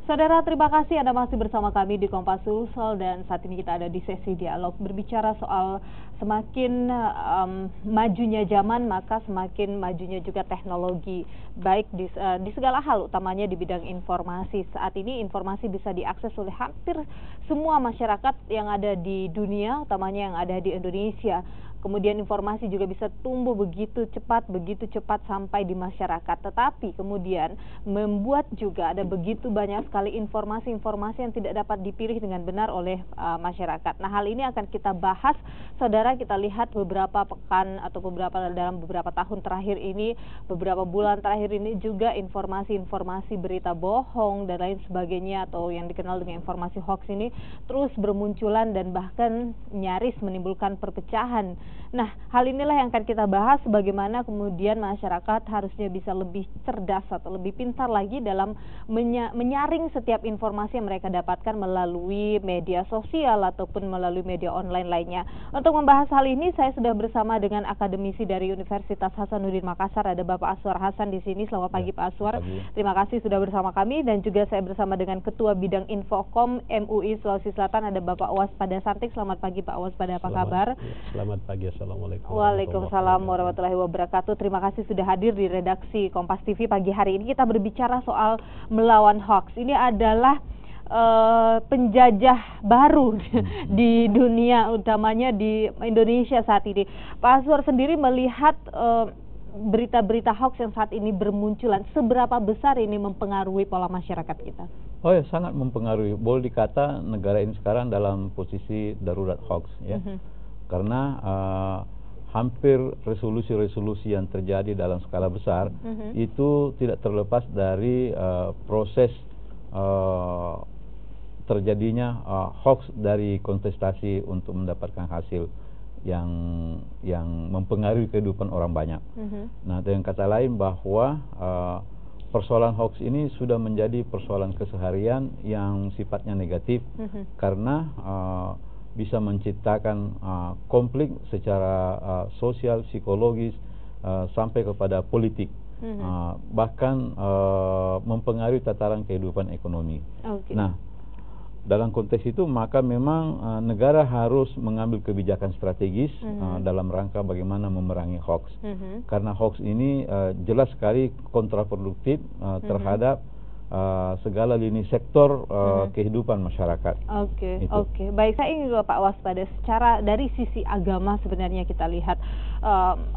Saudara, terima kasih Anda masih bersama kami di Kompas Sulsel, dan saat ini kita ada di sesi dialog berbicara soal semakin majunya zaman, maka semakin majunya juga teknologi, baik di segala hal, utamanya di bidang informasi. Saat ini informasi bisa diakses oleh hampir semua masyarakat yang ada di dunia, utamanya yang ada di Indonesia. Kemudian informasi juga bisa tumbuh begitu cepat sampai di masyarakat. Tetapi kemudian membuat juga ada begitu banyak sekali informasi-informasi yang tidak dapat dipilih dengan benar oleh masyarakat. Nah, hal ini akan kita bahas, saudara. Kita lihat beberapa pekan atau dalam beberapa tahun terakhir ini, beberapa bulan terakhir ini juga informasi-informasi berita bohong dan lain sebagainya, atau yang dikenal dengan informasi hoax ini terus bermunculan dan bahkan nyaris menimbulkan perpecahan. Nah, hal inilah yang akan kita bahas, bagaimana kemudian masyarakat harusnya bisa lebih cerdas atau lebih pintar lagi dalam menyaring setiap informasi yang mereka dapatkan melalui media sosial ataupun melalui media online lainnya. Untuk membahas hal ini, saya sudah bersama dengan akademisi dari Universitas Hasanuddin Makassar, ada Bapak Aswar Hasan di sini. Selamat pagi, Pak Aswar. Terima kasih sudah bersama kami. Dan juga saya bersama dengan Ketua Bidang Infokom MUI Sulawesi Selatan, ada Bapak Waspada Santik. Selamat pagi, Pak Waspada, apa kabar? Selamat pagi. Assalamualaikum. Waalaikumsalam warahmatullahi wabarakatuh. Terima kasih sudah hadir di redaksi Kompas TV pagi hari ini. Kita berbicara soal melawan hoax. Ini adalah penjajah baru di dunia, utamanya di Indonesia saat ini. Pak Aswar sendiri melihat berita-berita hoax yang saat ini bermunculan, seberapa besar ini mempengaruhi pola masyarakat kita? Oh ya, sangat mempengaruhi. Boleh dikata negara ini sekarang dalam posisi darurat hoax, ya. Karena hampir resolusi-resolusi yang terjadi dalam skala besar itu tidak terlepas dari proses terjadinya hoax dari kontestasi untuk mendapatkan hasil yang mempengaruhi kehidupan orang banyak. Nah, dengan kata lain bahwa persoalan hoax ini sudah menjadi persoalan keseharian yang sifatnya negatif, karena bisa menciptakan konflik secara sosial, psikologis, sampai kepada politik, bahkan mempengaruhi tataran kehidupan ekonomi. Nah, dalam konteks itu maka memang negara harus mengambil kebijakan strategis dalam rangka bagaimana memerangi hoax, karena hoax ini jelas sekali kontraproduktif terhadap segala lini sektor kehidupan masyarakat. Oke. Baik, saya ingin Pak Waspada, secara dari sisi agama sebenarnya kita lihat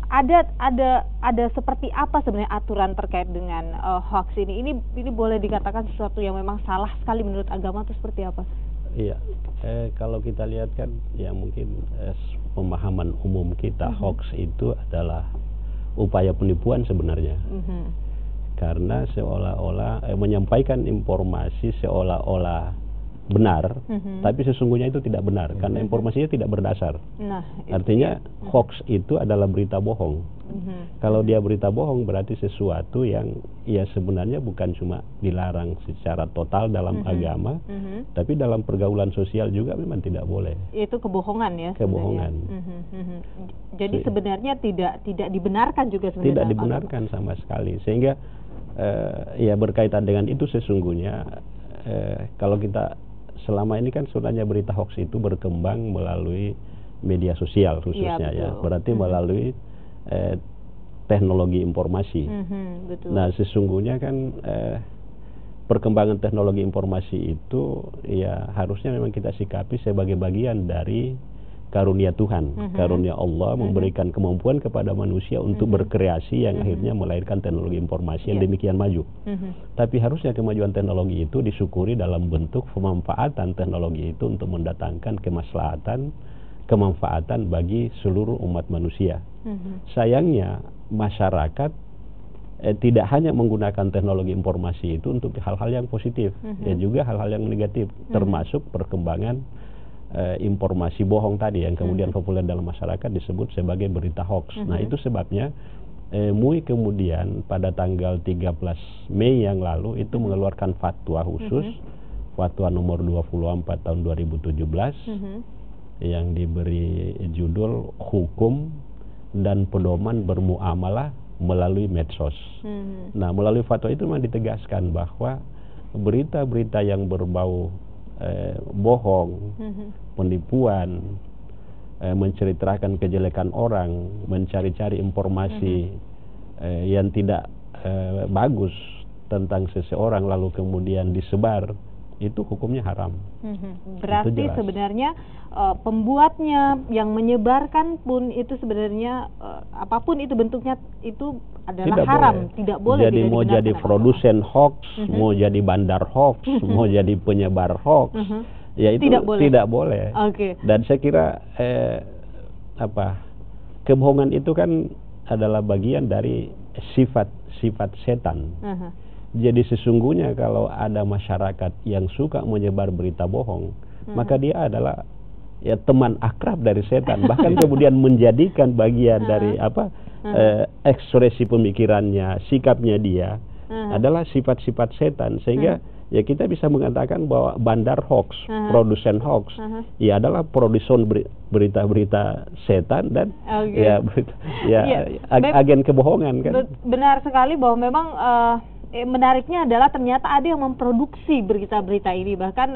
ada seperti apa sebenarnya aturan terkait dengan hoax ini? Ini boleh dikatakan sesuatu yang memang salah sekali menurut agama, atau seperti apa? Iya, kalau kita lihat kan ya mungkin pemahaman umum kita, hoax itu adalah upaya penipuan sebenarnya. Karena seolah-olah menyampaikan informasi seolah-olah benar, tapi sesungguhnya itu tidak benar, karena informasinya tidak berdasar. Artinya hoax itu adalah berita bohong. Kalau dia berita bohong, berarti sesuatu yang ya sebenarnya bukan cuma dilarang secara total dalam agama, tapi dalam pergaulan sosial juga memang tidak boleh. Itu kebohongan ya? Kebohongan. Jadi sebenarnya tidak dibenarkan juga sebenarnya? Tidak dibenarkan sama sekali. Sehingga ya berkaitan dengan itu sesungguhnya kalau kita selama ini kan sebenarnya berita hoax itu berkembang melalui media sosial khususnya, ya berarti melalui teknologi informasi. Nah, sesungguhnya kan perkembangan teknologi informasi itu ya harusnya memang kita sikapi sebagai bagian dari karunia Tuhan, karunia Allah memberikan kemampuan kepada manusia untuk berkreasi yang akhirnya melahirkan teknologi informasi yang demikian maju. Tapi harusnya kemajuan teknologi itu disyukuri dalam bentuk pemanfaatan teknologi itu untuk mendatangkan kemanfaatan bagi seluruh umat manusia. Sayangnya masyarakat tidak hanya menggunakan teknologi informasi itu untuk hal-hal yang positif, ya juga hal-hal yang negatif, termasuk perkembangan informasi bohong tadi yang kemudian populer dalam masyarakat disebut sebagai berita hoax. Nah, itu sebabnya MUI kemudian pada tanggal 13 Mei yang lalu itu mengeluarkan fatwa khusus, fatwa nomor 24 tahun 2017 yang diberi judul Hukum dan Pedoman Bermuamalah Melalui Medsos. Nah, melalui fatwa itu memang ditegaskan bahwa berita-berita yang berbau bohong, penipuan, menceritakan kejelekan orang, mencari-cari informasi yang tidak bagus tentang seseorang lalu kemudian disebar, itu hukumnya haram. Berarti sebenarnya pembuatnya yang menyebarkan pun itu sebenarnya apapun itu bentuknya itu adalah haram, tidak boleh. Jadi mau jadi produsen hoax, mau jadi bandar hoax, mau jadi penyebar hoax, ya itu tidak boleh. Dan saya kira kebohongan itu kan adalah bagian dari sifat setan. Jadi sesungguhnya kalau ada masyarakat yang suka menyebar berita bohong, maka dia adalah teman akrab dari setan, bahkan kemudian menjadikan bagian dari ekspresi pemikirannya, sikapnya dia adalah sifat-sifat setan, sehingga ya kita bisa mengatakan bahwa bandar hoax, produsen hoax, ya adalah produsen berita-berita setan dan agen kebohongan kan. Benar sekali bahwa memang menariknya adalah ternyata ada yang memproduksi berita-berita ini, bahkan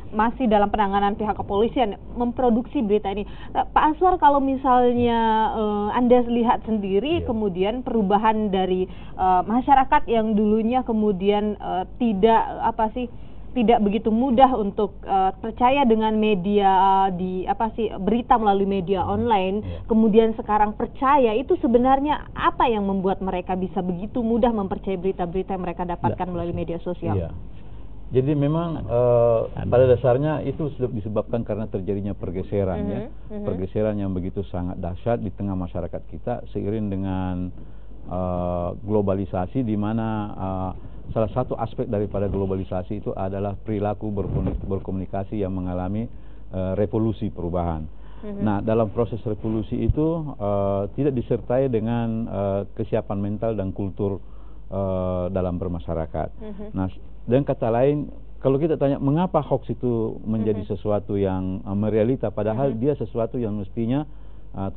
masih dalam penanganan pihak kepolisian memproduksi berita ini. Pak Aswar, kalau misalnya Anda lihat sendiri kemudian perubahan dari masyarakat yang dulunya kemudian tidak begitu mudah untuk percaya dengan media berita melalui media online, kemudian sekarang percaya, itu sebenarnya apa yang membuat mereka bisa begitu mudah mempercayai berita-berita yang mereka dapatkan melalui media sosial? Jadi memang pada dasarnya itu disebabkan karena terjadinya pergeseran, pergeseran yang begitu sangat dahsyat di tengah masyarakat kita seiring dengan globalisasi, di mana salah satu aspek daripada globalisasi itu adalah perilaku berkomunikasi yang mengalami revolusi perubahan. Nah, dalam proses revolusi itu tidak disertai dengan kesiapan mental dan kultur dalam bermasyarakat. Nah, dengan kata lain, kalau kita tanya mengapa hoax itu menjadi sesuatu yang merealita, padahal dia sesuatu yang mestinya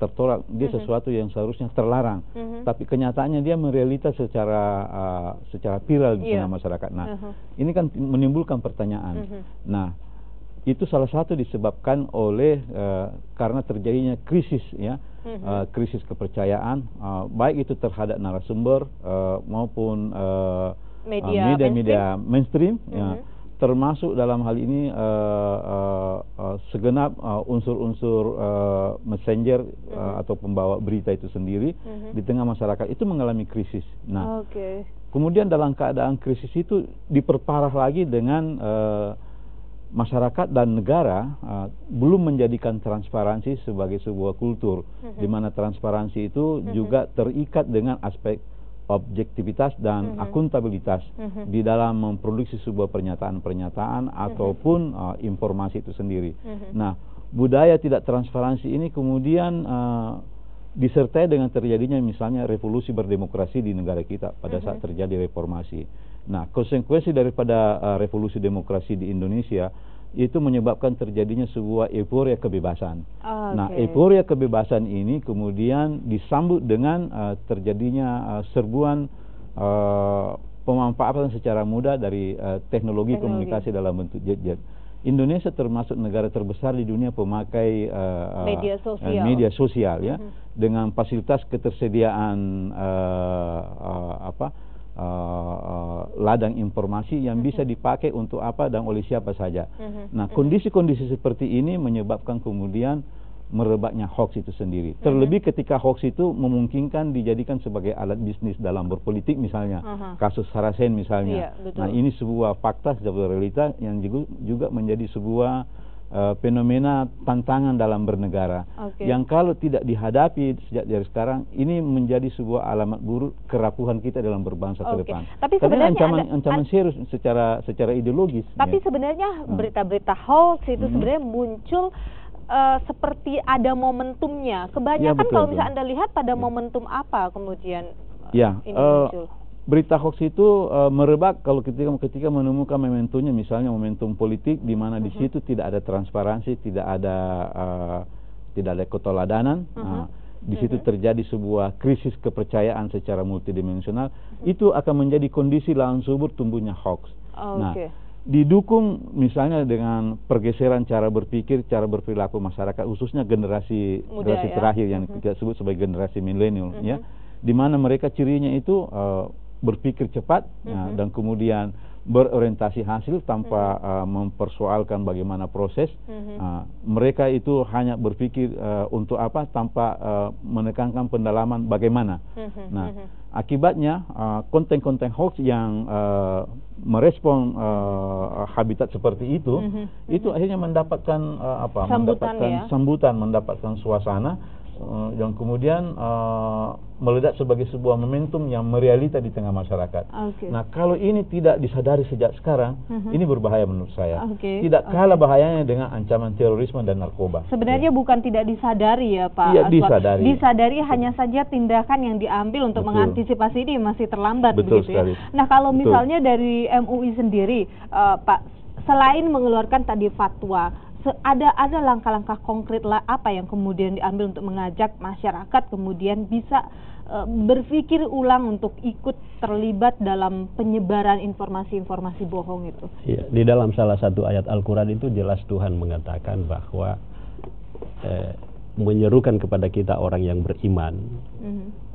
tertolak, dia sesuatu yang seharusnya terlarang, tapi kenyataannya dia merealita secara viral di tengah masyarakat. Nah, ini kan menimbulkan pertanyaan. Nah, itu salah satu disebabkan oleh karena terjadinya krisis, krisis kepercayaan, baik itu terhadap narasumber maupun media mainstream, termasuk dalam hal ini segenap unsur-unsur messenger atau pembawa berita itu sendiri di tengah masyarakat itu mengalami krisis. Nah, kemudian dalam keadaan krisis itu diperparah lagi dengan masyarakat dan negara belum menjadikan transparansi sebagai sebuah kultur, di mana transparansi itu juga terikat dengan aspek objektivitas dan akuntabilitas di dalam memproduksi sebuah pernyataan-pernyataan ataupun informasi itu sendiri. Nah, budaya tidak transparansi ini kemudian disertai dengan terjadinya misalnya revolusi berdemokrasi di negara kita pada saat terjadi reformasi. Nah, konsekuensi daripada revolusi demokrasi di Indonesia itu menyebabkan terjadinya sebuah euforia kebebasan. Nah, euforia kebebasan ini kemudian disambut dengan terjadinya serbuan pemanfaatan secara mudah dari teknologi komunikasi dalam bentuk jet-jet. Indonesia termasuk negara terbesar di dunia pemakai media sosial, ya, dengan fasilitas ketersediaan ladang informasi yang bisa dipakai untuk apa dan oleh siapa saja. Nah, kondisi-kondisi seperti ini menyebabkan kemudian merebaknya hoax itu sendiri. Terlebih ketika hoax itu memungkinkan dijadikan sebagai alat bisnis dalam berpolitik misalnya. Kasus Sarasen misalnya. Nah, ini sebuah fakta, sebuah realita yang juga menjadi sebuah fenomena tantangan dalam bernegara, yang kalau tidak dihadapi sejak dari sekarang, ini menjadi sebuah alamat buruk kerapuhan kita dalam berbangsa ke depan. Tapi karena ancaman serius secara ideologis. Tapi sebenarnya berita-berita hoax itu sebenarnya muncul seperti ada momentumnya. Kebanyakan kalau misalnya Anda lihat pada momentum apa kemudian ini muncul? Berita hoax itu merebak kalau ketika menemukan momentumnya, misalnya momentum politik di mana di situ tidak ada transparansi, tidak ada keteladanan. di situ terjadi sebuah krisis kepercayaan secara multidimensional, itu akan menjadi kondisi lahan subur tumbuhnya hoax. Nah, didukung misalnya dengan pergeseran cara berpikir, cara berperilaku masyarakat, khususnya generasi terakhir yang kita sebut sebagai generasi milenial, ya, di mana mereka cirinya itu berpikir cepat, dan kemudian berorientasi hasil tanpa mempersoalkan bagaimana proses. Mereka itu hanya berpikir untuk apa tanpa menekankan pendalaman bagaimana. Nah, akibatnya konten-konten hoax yang merespon habitat seperti itu, itu akhirnya mendapatkan sambutan, mendapatkan suasana yang kemudian meledak sebagai sebuah momentum yang merealita di tengah masyarakat. Nah, kalau ini tidak disadari sejak sekarang, ini berbahaya menurut saya. Tidak kalah bahayanya dengan ancaman terorisme dan narkoba. Sebenarnya bukan tidak disadari ya Pak. Iya, disadari. Disadari, hanya saja tindakan yang diambil untuk mengantisipasi ini masih terlambat. Betul begitu sekali. Ya. Nah, kalau misalnya dari MUI sendiri, Pak, selain mengeluarkan tadi fatwa, ada langkah-langkah konkret lah apa yang kemudian diambil untuk mengajak masyarakat kemudian bisa berpikir ulang untuk ikut terlibat dalam penyebaran informasi-informasi bohong itu? Ya, di dalam salah satu ayat Al-Quran itu jelas Tuhan mengatakan bahwa menyerukan kepada kita orang yang beriman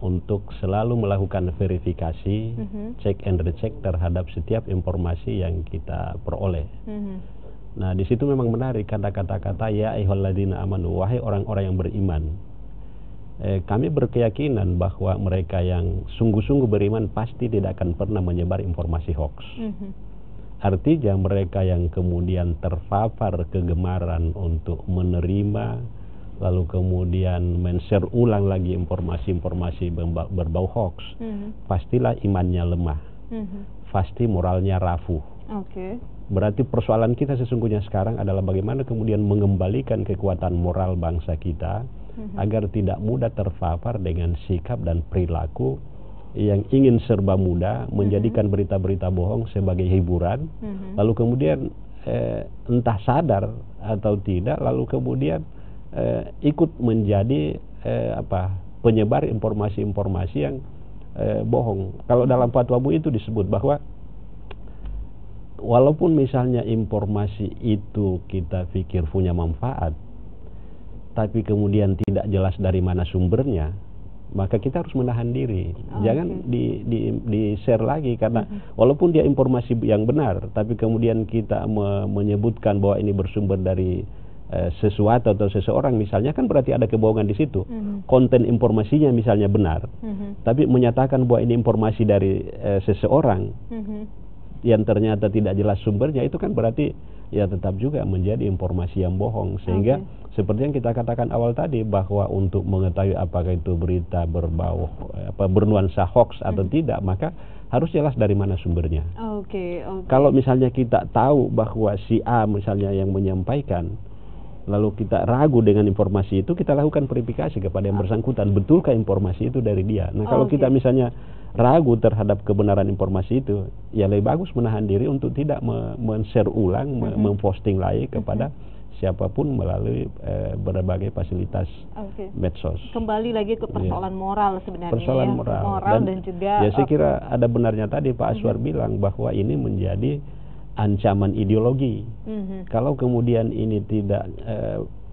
untuk selalu melakukan verifikasi, check and recheck terhadap setiap informasi yang kita peroleh. Nah, di situ memang menarik kata-kata ya ayyuhalladzina amanu, wahai orang-orang yang beriman. Kami berkeyakinan bahwa mereka yang sungguh-sungguh beriman pasti tidak akan pernah menyebar informasi hoax. Artinya mereka yang kemudian terpapar kegemaran untuk menerima, lalu kemudian men-share ulang lagi informasi-informasi berbau hoax, pastilah imannya lemah, pasti moralnya rapuh. Berarti persoalan kita sesungguhnya sekarang adalah bagaimana kemudian mengembalikan kekuatan moral bangsa kita agar tidak mudah terpapar dengan sikap dan perilaku yang ingin serba mudah, menjadikan berita-berita bohong sebagai hiburan, lalu kemudian entah sadar atau tidak, lalu kemudian ikut menjadi penyebar informasi-informasi yang bohong. Kalau dalam fatwa MUI itu disebut bahwa walaupun misalnya informasi itu kita pikir punya manfaat, tapi kemudian tidak jelas dari mana sumbernya, maka kita harus menahan diri. Jangan di-share lagi, karena walaupun dia informasi yang benar, tapi kemudian kita menyebutkan bahwa ini bersumber dari sesuatu atau seseorang misalnya, kan berarti ada kebohongan di situ. Konten informasinya misalnya benar, tapi menyatakan bahwa ini informasi dari seseorang yang ternyata tidak jelas sumbernya, itu kan berarti ya tetap juga menjadi informasi yang bohong. Sehingga seperti yang kita katakan awal tadi, bahwa untuk mengetahui apakah itu berita berbau bernuansa hoax atau tidak, maka harus jelas dari mana sumbernya. Kalau misalnya kita tahu bahwa si A misalnya yang menyampaikan, lalu kita ragu dengan informasi itu, kita lakukan verifikasi kepada yang bersangkutan, betulkah informasi itu dari dia. Nah, kalau kita misalnya ragu terhadap kebenaran informasi itu, ya lebih bagus menahan diri untuk tidak men-share ulang, memposting lagi kepada siapapun melalui berbagai fasilitas medsos. Kembali lagi ke persoalan moral sebenarnya. Persoalan moral dan juga saya kira ada benarnya tadi Pak Aswar bilang bahwa ini menjadi ancaman ideologi. Kalau kemudian ini tidak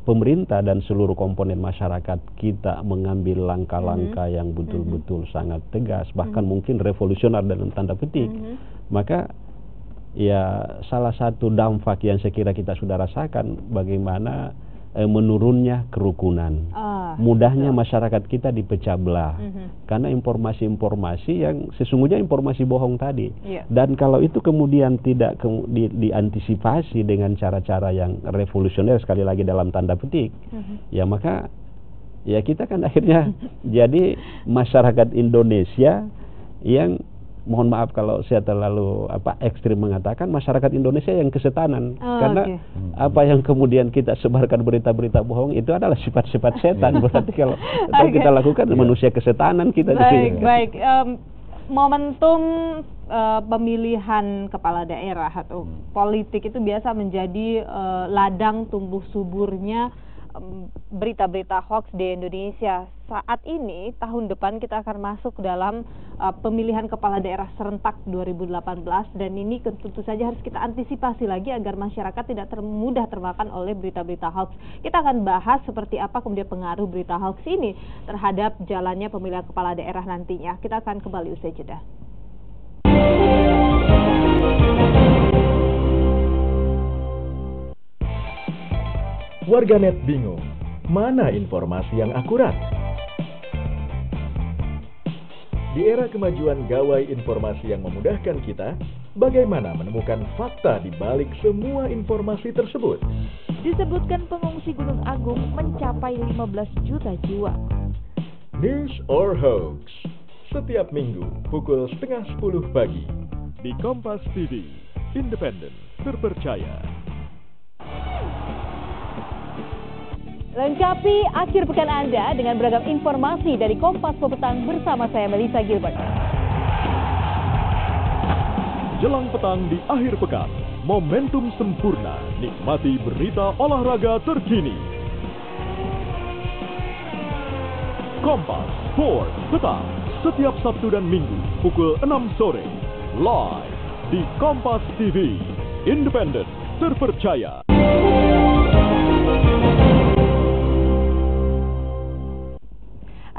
pemerintah dan seluruh komponen masyarakat kita mengambil langkah-langkah yang betul-betul sangat tegas, bahkan mungkin revolusioner dalam tanda petik, maka ya salah satu dampak yang saya kira kita sudah rasakan bagaimana menurunnya kerukunan, mudahnya masyarakat kita dipecah belah karena informasi-informasi yang sesungguhnya informasi bohong tadi. Dan kalau itu kemudian tidak diantisipasi dengan cara-cara yang revolusioner, sekali lagi dalam tanda petik, ya maka ya kita kan akhirnya jadi masyarakat Indonesia yang, mohon maaf kalau saya terlalu ekstrim mengatakan, masyarakat Indonesia yang kesetanan. Karena apa yang kemudian kita sebarkan berita-berita bohong itu adalah sifat-sifat setan. Berarti kalau kita lakukan manusia kesetanan kita. Baik. Momentum pemilihan kepala daerah atau politik itu biasa menjadi ladang tumbuh suburnya berita-berita hoax di Indonesia. Saat ini tahun depan kita akan masuk dalam pemilihan kepala daerah serentak 2018 dan ini tentu saja harus kita antisipasi lagi agar masyarakat tidak mudah termakan oleh berita-berita hoax. Kita akan bahas seperti apa kemudian pengaruh berita hoax ini terhadap jalannya pemilihan kepala daerah nantinya. Kita akan kembali usai jeda. Warganet bingung, mana informasi yang akurat? Di era kemajuan gawai informasi yang memudahkan kita, bagaimana menemukan fakta di balik semua informasi tersebut? Disebutkan pengungsi Gunung Agung mencapai 15 juta jiwa. News or Hoax? Setiap minggu pukul 9:30 pagi di Kompas TV, independen, terpercaya. Lengkapi akhir pekan Anda dengan beragam informasi dari Kompas Petang bersama saya Melissa Gilbert. Jelang petang di akhir pekan, momentum sempurna, nikmati berita olahraga terkini. Kompas Sport Petang, setiap Sabtu dan Minggu pukul 6 sore, live di Kompas TV, independen, terpercaya.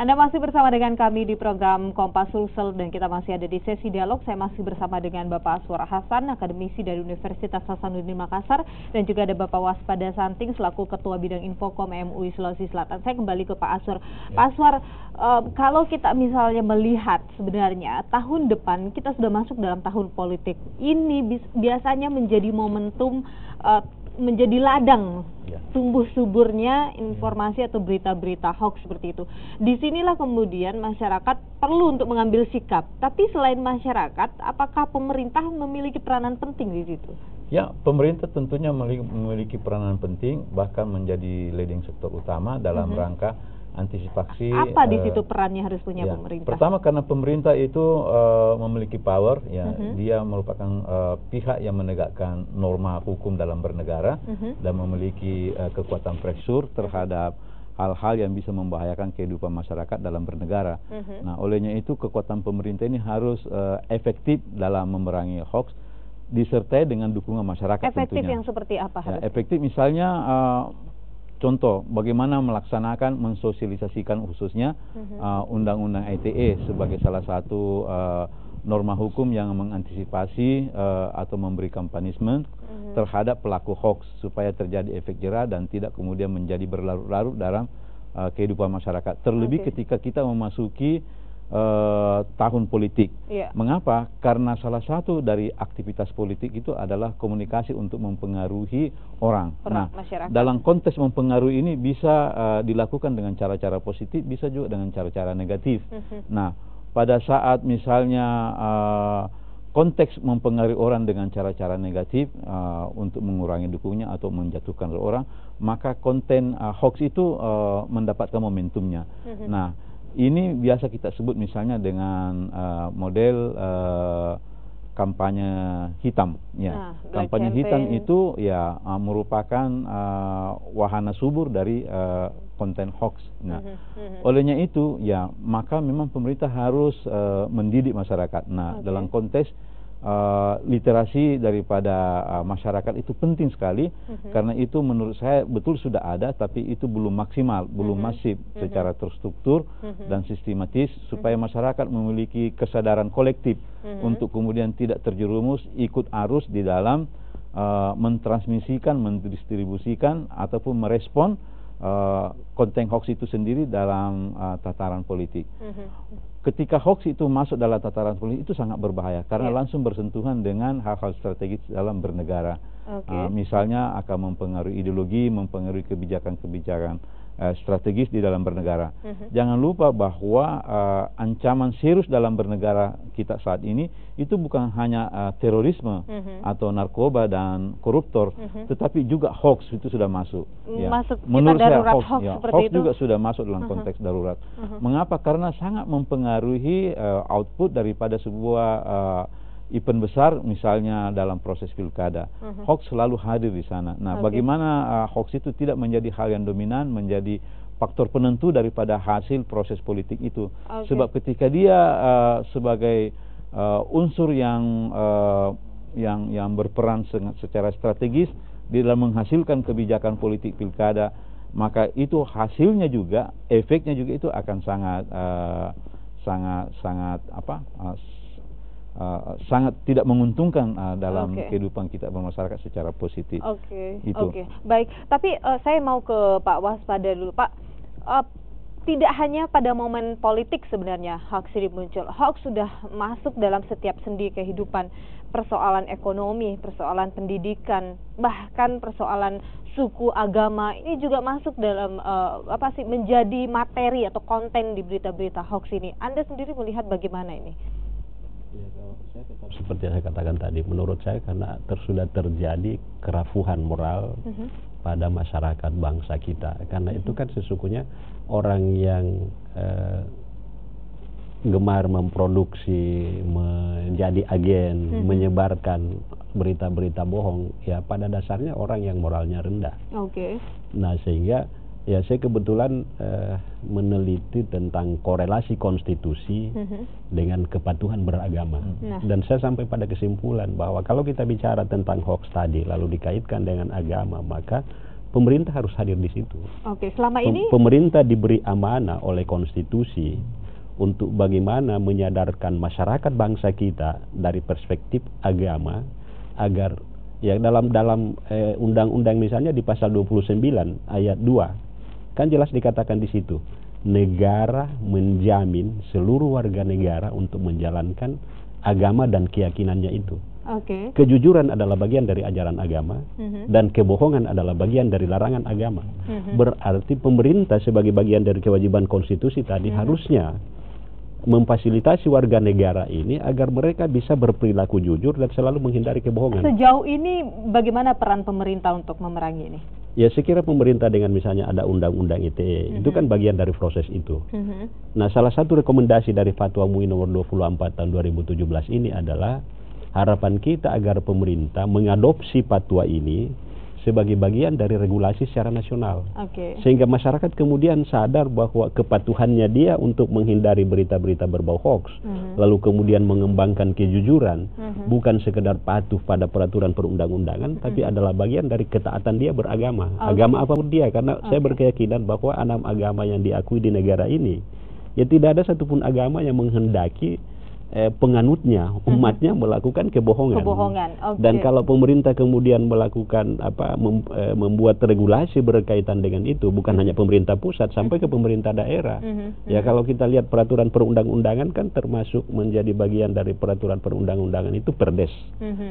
Anda masih bersama dengan kami di program Kompas Sulsel dan kita masih ada di sesi dialog. Saya masih bersama dengan Bapak Aswar Hasan, akademisi dari Universitas Hasanuddin Makassar, dan juga ada Bapak Waspada Santing selaku Ketua Bidang Infokom MUI Sulawesi Selatan. Saya kembali ke Pak Aswar. Pak Aswar, kalau kita misalnya melihat sebenarnya tahun depan kita sudah masuk dalam tahun politik. Ini biasanya menjadi momentum menjadi ladang tumbuh suburnya informasi atau berita-berita hoax seperti itu. Disinilah kemudian masyarakat perlu untuk mengambil sikap. Tapi selain masyarakat, apakah pemerintah memiliki peranan penting di situ? Ya, pemerintah tentunya memiliki peranan penting, bahkan menjadi leading sektor utama dalam rangka antisipasi. Apa di situ perannya harus punya pemerintah? Pertama karena pemerintah itu memiliki power, ya, dia merupakan pihak yang menegakkan norma hukum dalam bernegara dan memiliki kekuatan pressure terhadap hal-hal yang bisa membahayakan kehidupan masyarakat dalam bernegara. Nah, olehnya itu kekuatan pemerintah ini harus efektif dalam memerangi hoax, disertai dengan dukungan masyarakat. Efektif tentunya. Yang seperti apa harus? Efektif misalnya contoh, bagaimana melaksanakan, mensosialisasikan khususnya Undang-Undang ITE sebagai salah satu norma hukum yang mengantisipasi atau memberikan punishment terhadap pelaku hoax supaya terjadi efek jera dan tidak kemudian menjadi berlarut-larut dalam kehidupan masyarakat. Terlebih ketika kita memasuki tahun politik. Mengapa? Karena salah satu dari aktivitas politik itu adalah komunikasi untuk mempengaruhi orang. Nah, masyarakat. Dalam konteks mempengaruhi ini bisa dilakukan dengan cara-cara positif, bisa juga dengan cara-cara negatif. Nah, pada saat misalnya konteks mempengaruhi orang dengan cara-cara negatif untuk mengurangi dukungnya atau menjatuhkan orang, maka konten hoax itu mendapatkan momentumnya. Nah, ini biasa kita sebut misalnya dengan model kampanye hitam. Ya, kampanye hitam itu ya merupakan wahana subur dari konten hoax. Nah, olehnya itu ya maka memang pemerintah harus mendidik masyarakat. Nah, dalam konteks literasi daripada masyarakat itu penting sekali, karena itu menurut saya betul sudah ada, tapi itu belum maksimal, belum masif secara terstruktur dan sistematis, supaya masyarakat memiliki kesadaran kolektif untuk kemudian tidak terjerumus ikut arus di dalam mentransmisikan, mendistribusikan ataupun merespon konten hoax itu sendiri dalam tataran politik. Ketika hoax itu masuk dalam tataran politik itu sangat berbahaya karena langsung bersentuhan dengan hal-hal strategis dalam bernegara. Misalnya akan mempengaruhi ideologi, mempengaruhi kebijakan-kebijakan strategis di dalam bernegara. Jangan lupa bahwa ancaman serius dalam bernegara kita saat ini itu bukan hanya terorisme atau narkoba dan koruptor, tetapi juga hoax itu sudah masuk. Menurut saya hoax juga sudah masuk dalam konteks darurat. Mengapa? Karena sangat mempengaruhi output daripada sebuah event besar misalnya dalam proses pilkada, hoax selalu hadir di sana. Nah, bagaimana hoax itu tidak menjadi hal yang dominan, menjadi faktor penentu daripada hasil proses politik itu. Sebab ketika dia sebagai unsur yang berperan secara strategis di dalam menghasilkan kebijakan politik pilkada, maka itu hasilnya juga, efeknya juga itu akan sangat tidak menguntungkan dalam kehidupan kita bermasyarakat secara positif. Baik. Tapi saya mau ke Pak Waspada dulu, Pak. Tidak hanya pada momen politik sebenarnya hoax ini muncul. Hoax sudah masuk dalam setiap sendi kehidupan. Persoalan ekonomi, persoalan pendidikan, bahkan persoalan suku, agama, ini juga masuk dalam menjadi materi atau konten di berita-berita hoax ini. Anda sendiri melihat bagaimana ini? Ya, kalau saya tetap seperti yang saya katakan tadi, menurut saya karena sudah terjadi kerapuhan moral pada masyarakat bangsa kita. Karena itu kan sesungguhnya orang yang gemar memproduksi, menjadi agen, menyebarkan berita-berita bohong, ya pada dasarnya orang yang moralnya rendah. Nah, sehingga ya saya kebetulan meneliti tentang korelasi konstitusi dengan kepatuhan beragama. Dan saya sampai pada kesimpulan bahwa kalau kita bicara tentang hoax tadi lalu dikaitkan dengan agama, maka pemerintah harus hadir di situ. Selama ini pemerintah diberi amanah oleh konstitusi untuk bagaimana menyadarkan masyarakat bangsa kita dari perspektif agama, agar ya dalam undang-undang misalnya di pasal 29 ayat 2 kan jelas dikatakan di situ, negara menjamin seluruh warga negara untuk menjalankan agama dan keyakinannya itu. Kejujuran adalah bagian dari ajaran agama, dan kebohongan adalah bagian dari larangan agama. Berarti pemerintah sebagai bagian dari kewajiban konstitusi tadi harusnya memfasilitasi warga negara ini agar mereka bisa berperilaku jujur dan selalu menghindari kebohongan. Sejauh ini bagaimana peran pemerintah untuk memerangi ini? Ya, saya kira pemerintah dengan misalnya ada undang-undang ITE, itu kan bagian dari proses itu. Nah, salah satu rekomendasi dari Fatwa MUI nomor 24 tahun 2017 ini adalah harapan kita agar pemerintah mengadopsi fatwa ini sebagai bagian dari regulasi secara nasional. Sehingga masyarakat kemudian sadar bahwa kepatuhannya dia untuk menghindari berita-berita berbau hoax, lalu kemudian mengembangkan kejujuran, bukan sekedar patuh pada peraturan perundang-undangan, tapi adalah bagian dari ketaatan dia beragama. Agama apapun dia, karena saya berkeyakinan bahwa 6 agama yang diakui di negara ini, ya tidak ada satupun agama yang menghendaki penganutnya, umatnya melakukan kebohongan. Dan kalau pemerintah kemudian melakukan membuat regulasi berkaitan dengan itu, bukan hanya pemerintah pusat sampai ke pemerintah daerah. Ya, kalau kita lihat peraturan perundang-undangan kan termasuk menjadi bagian dari peraturan perundang-undangan itu Perdes,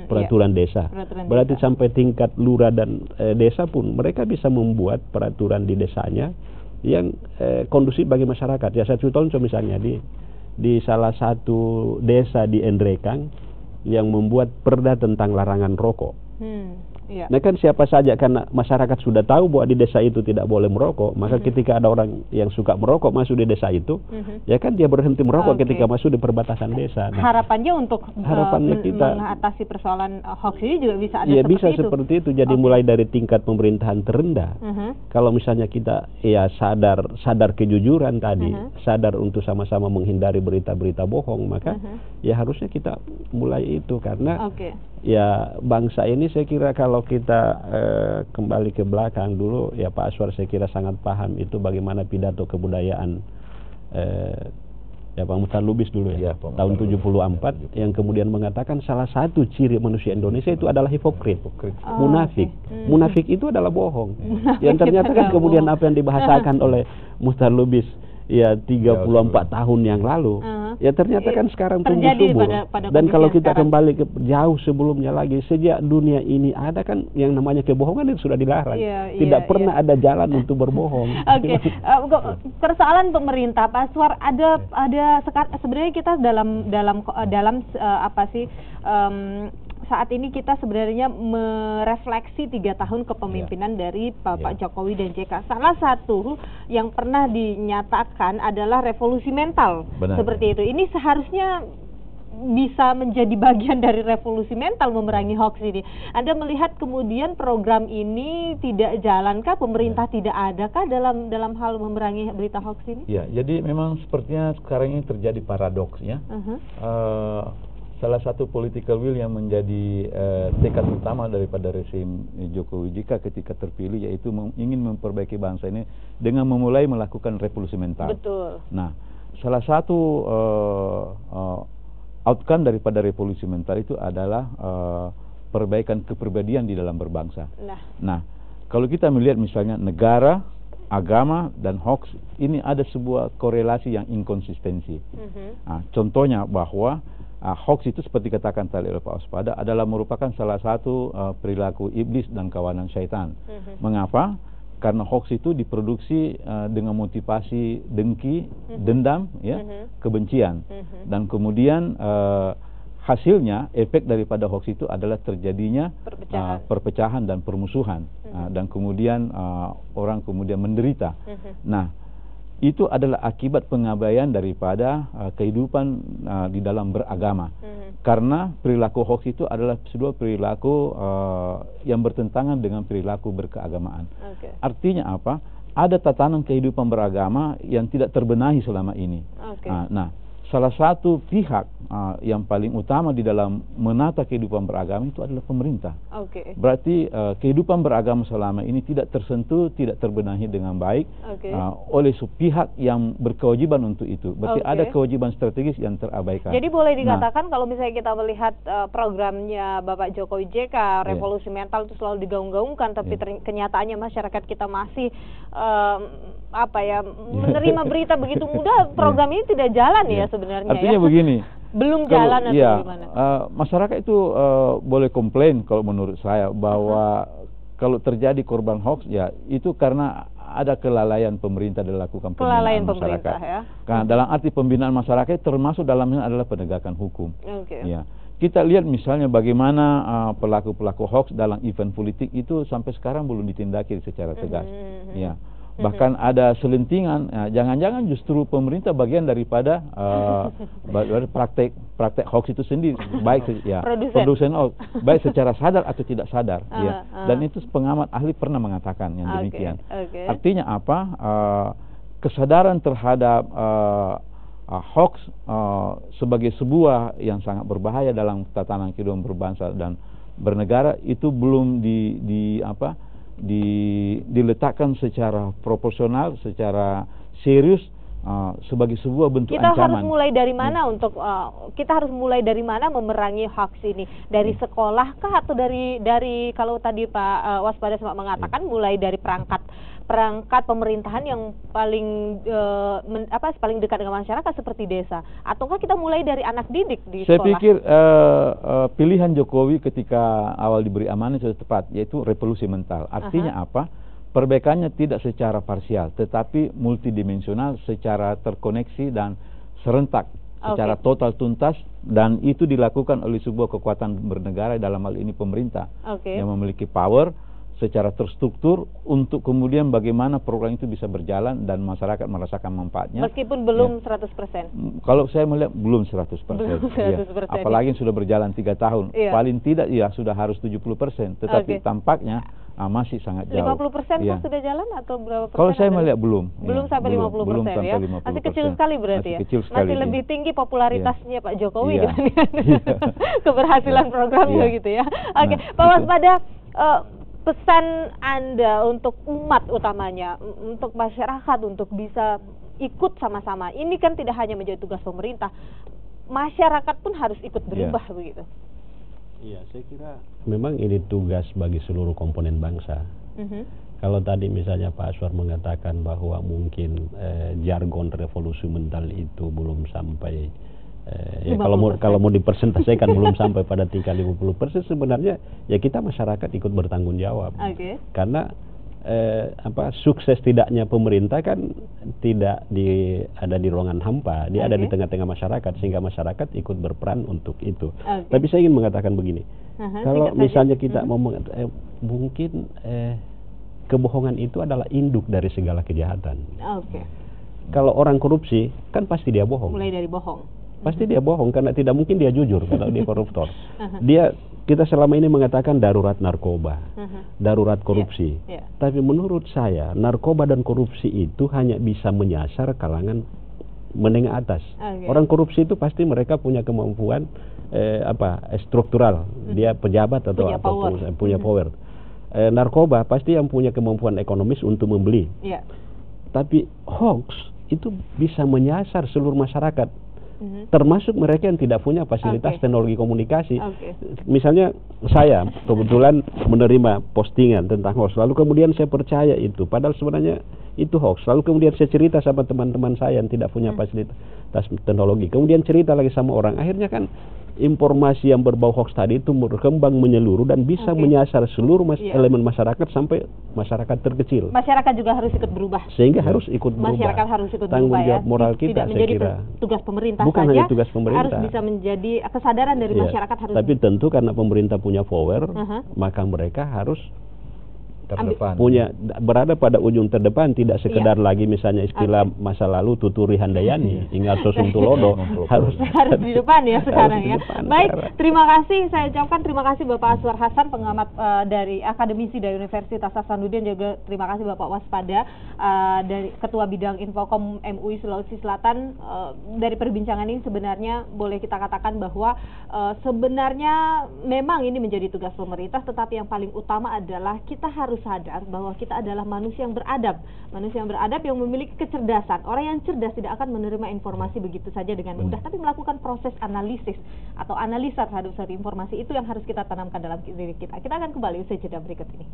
peraturan desa. Berarti sampai tingkat lurah dan desa pun mereka bisa membuat peraturan di desanya yang kondusif bagi masyarakat. Ya, satu contoh misalnya di salah satu desa di Endrekang yang membuat perda tentang larangan rokok. Nah, kan siapa saja, karena masyarakat sudah tahu bahwa di desa itu tidak boleh merokok, maka ketika ada orang yang suka merokok masuk di desa itu, ya kan dia berhenti merokok ketika masuk di perbatasan desa. Nah, harapannya untuk kita mengatasi persoalan hoax ini juga bisa ada seperti itu. Jadi mulai dari tingkat pemerintahan terendah, kalau misalnya kita ya sadar kejujuran tadi, sadar untuk sama-sama menghindari berita-berita bohong, maka ya harusnya kita mulai itu. Karena ya bangsa ini saya kira kalau kita kembali ke belakang dulu, ya Pak Aswar saya kira sangat paham itu bagaimana pidato kebudayaan ya Pak Muhtar Lubis dulu ya tahun 74 yang kemudian mengatakan salah satu ciri manusia Indonesia itu adalah hipokrit, munafik. Munafik itu adalah bohong. Yang ternyata kan kemudian apa yang dibahasakan oleh Muhtar Lubis ya 34 tahun yang lalu, ya ternyata kan sekarang tumbuh subur. Dan kalau kita kembali ke jauh sebelumnya lagi, sejak dunia ini ada kan yang namanya kebohongan itu sudah dilarang. Tidak pernah ada jalan untuk berbohong. Persoalan pemerintah, Pak Aswar, ada sebenarnya kita dalam saat ini kita sebenarnya merefleksi 3 tahun kepemimpinan dari Pak Jokowi dan JK. Salah satu yang pernah dinyatakan adalah revolusi mental. Seperti itu. Ini seharusnya bisa menjadi bagian dari revolusi mental memerangi hoax ini. Anda melihat kemudian program ini tidak jalankah, pemerintah tidak adakah dalam hal memerangi berita hoax ini? Ya, jadi memang sepertinya sekarang ini terjadi paradoks ya. Salah satu political will yang menjadi tekad utama daripada rezim Jokowi jika ketika terpilih yaitu ingin memperbaiki bangsa ini dengan memulai melakukan revolusi mental. Betul. Nah, salah satu outcome daripada revolusi mental itu adalah perbaikan kepribadian di dalam berbangsa. Nah, kalau kita melihat misalnya negara, agama, dan hoax, ini ada sebuah korelasi yang inkonsistensi. Nah, contohnya bahwa hoax itu seperti katakan tadi oleh Pak Waspada adalah merupakan salah satu perilaku iblis dan kawanan syaitan. Mengapa? Karena hoax itu diproduksi dengan motivasi dengki, dendam, ya, kebencian, dan kemudian hasilnya efek daripada hoax itu adalah terjadinya perpecahan dan permusuhan, dan kemudian orang kemudian menderita. Nah, itu adalah akibat pengabaian daripada kehidupan di dalam beragama. Karena perilaku hoax itu adalah sebuah perilaku yang bertentangan dengan perilaku berkeagamaan. Artinya apa? Ada tatanan kehidupan beragama yang tidak terbenahi selama ini. Nah, salah satu pihak yang paling utama di dalam menata kehidupan beragama itu adalah pemerintah. Berarti kehidupan beragama selama ini tidak tersentuh, tidak terbenahi dengan baik oleh pihak yang berkewajiban untuk itu. Berarti ada kewajiban strategis yang terabaikan. Jadi boleh dikatakan kalau misalnya kita melihat programnya Bapak Jokowi JK, revolusi mental itu selalu digaung-gaungkan, tapi kenyataannya masyarakat kita masih menerima berita begitu mudah, program ini tidak jalan ya sebenarnya. Artinya begini, belum jalan atau gimana? Masyarakat itu boleh komplain kalau menurut saya bahwa kalau terjadi korban hoax ya itu karena ada kelalaian pemerintah dilakukan pembinaan masyarakat. Karena dalam arti pembinaan masyarakat termasuk dalamnya adalah penegakan hukum. Ya. Kita lihat misalnya bagaimana pelaku-pelaku hoax dalam event politik itu sampai sekarang belum ditindaki secara tegas. Ya. Bahkan ada selentingan, jangan-jangan justru pemerintah bagian daripada praktek hoax itu sendiri, baik produsen hoax, baik secara sadar atau tidak sadar. Dan itu pengamat ahli pernah mengatakan yang demikian. Artinya apa? Kesadaran terhadap hoax sebagai sebuah yang sangat berbahaya dalam tatanan kehidupan berbangsa dan bernegara itu belum diletakkan secara proporsional, secara serius sebagai sebuah bentuk ancaman. Kita harus mulai dari mana kita harus mulai dari mana memerangi hoax ini? Dari sekolah kah atau dari kalau tadi Pak Waspada sempat mengatakan mulai dari perangkat pemerintahan yang paling paling dekat dengan masyarakat seperti desa, ataukah kita mulai dari anak didik di sekolah? Saya pikir pilihan Jokowi ketika awal diberi amanah sudah tepat, yaitu revolusi mental. Artinya apa? Perbaikannya tidak secara parsial, tetapi multidimensional, secara terkoneksi dan serentak, secara total tuntas, dan itu dilakukan oleh sebuah kekuatan bernegara, dalam hal ini pemerintah, yang memiliki power secara terstruktur untuk kemudian bagaimana program itu bisa berjalan dan masyarakat merasakan manfaatnya. Meskipun belum 100%. Kalau saya melihat belum 100%. Apalagi sudah berjalan 3 tahun. Paling tidak sudah harus 70%. Tetapi tampaknya masih sangat jauh. 50% sudah jalan atau berapa persen? Kalau saya melihat belum. Belum sampai 50% ya. Masih kecil sekali berarti ya. Masih lebih tinggi popularitasnya Pak Jokowi dibandingkan keberhasilan programnya gitu ya. Pak Waspada, pesan Anda untuk umat utamanya, untuk masyarakat untuk bisa ikut sama-sama. Ini kan tidak hanya menjadi tugas pemerintah, masyarakat pun harus ikut berubah begitu. Iya, saya kira memang ini tugas bagi seluruh komponen bangsa. Kalau tadi misalnya Pak Aswar mengatakan bahwa mungkin jargon revolusi mental itu belum sampai kalau mau dipersentasekan belum sampai pada tingkat 50%, sebenarnya ya kita masyarakat ikut bertanggung jawab. Karena sukses tidaknya pemerintah kan tidak ada di ruangan hampa, dia ada di tengah-tengah masyarakat, sehingga masyarakat ikut berperan untuk itu. Tapi saya ingin mengatakan begini, kalau misalnya kita mungkin kebohongan itu adalah induk dari segala kejahatan. Kalau orang korupsi kan pasti dia bohong. Mulai dari bohong. pasti dia bohong karena tidak mungkin dia jujur kalau dia koruptor. Kita selama ini mengatakan darurat narkoba, darurat korupsi. Tapi menurut saya narkoba dan korupsi itu hanya bisa menyasar kalangan menengah atas. Orang korupsi itu pasti mereka punya kemampuan struktural, dia pejabat atau punya power. Narkoba pasti yang punya kemampuan ekonomis untuk membeli. Tapi hoax itu bisa menyasar seluruh masyarakat, termasuk mereka yang tidak punya fasilitas teknologi komunikasi. Misalnya saya kebetulan menerima postingan tentang hoax, lalu kemudian saya percaya itu, padahal sebenarnya itu hoax. Lalu kemudian saya cerita sama teman-teman saya yang tidak punya fasilitas teknologi, kemudian cerita lagi sama orang, akhirnya kan informasi yang berbau hoax tadi itu berkembang menyeluruh dan bisa menyasar seluruh elemen masyarakat sampai masyarakat terkecil. Masyarakat juga harus ikut berubah. Sehingga harus ikut berubah. Masyarakat harus ikut tanggung berubah jawab moral kita, tidak menjadi saya kira. Tugas pemerintah bukan saja, hanya tugas pemerintah. Harus bisa menjadi kesadaran dari masyarakat harus. Tapi tentu karena pemerintah punya power, maka mereka harus terdepan. Berada pada ujung terdepan, tidak sekedar lagi misalnya istilah masa lalu Tuturi Handayani, ingat Sosum Tulodo, harus di depan ya sekarang ya. Baik, terima kasih, saya ucapkan terima kasih Bapak Aswar Hasan, pengamat dari akademisi dari Universitas Hasanuddin, juga terima kasih Bapak Waspada dari Ketua Bidang Infokom MUI Sulawesi Selatan. Dari perbincangan ini sebenarnya boleh kita katakan bahwa sebenarnya memang ini menjadi tugas pemerintah, tetapi yang paling utama adalah kita harus sadar bahwa kita adalah manusia yang beradab yang memiliki kecerdasan. Orang yang cerdas tidak akan menerima informasi begitu saja dengan mudah, tapi melakukan proses analisis atau analisa terhadap suatu informasi. Itu yang harus kita tanamkan dalam diri kita. Kita akan kembali usai jeda berikut ini.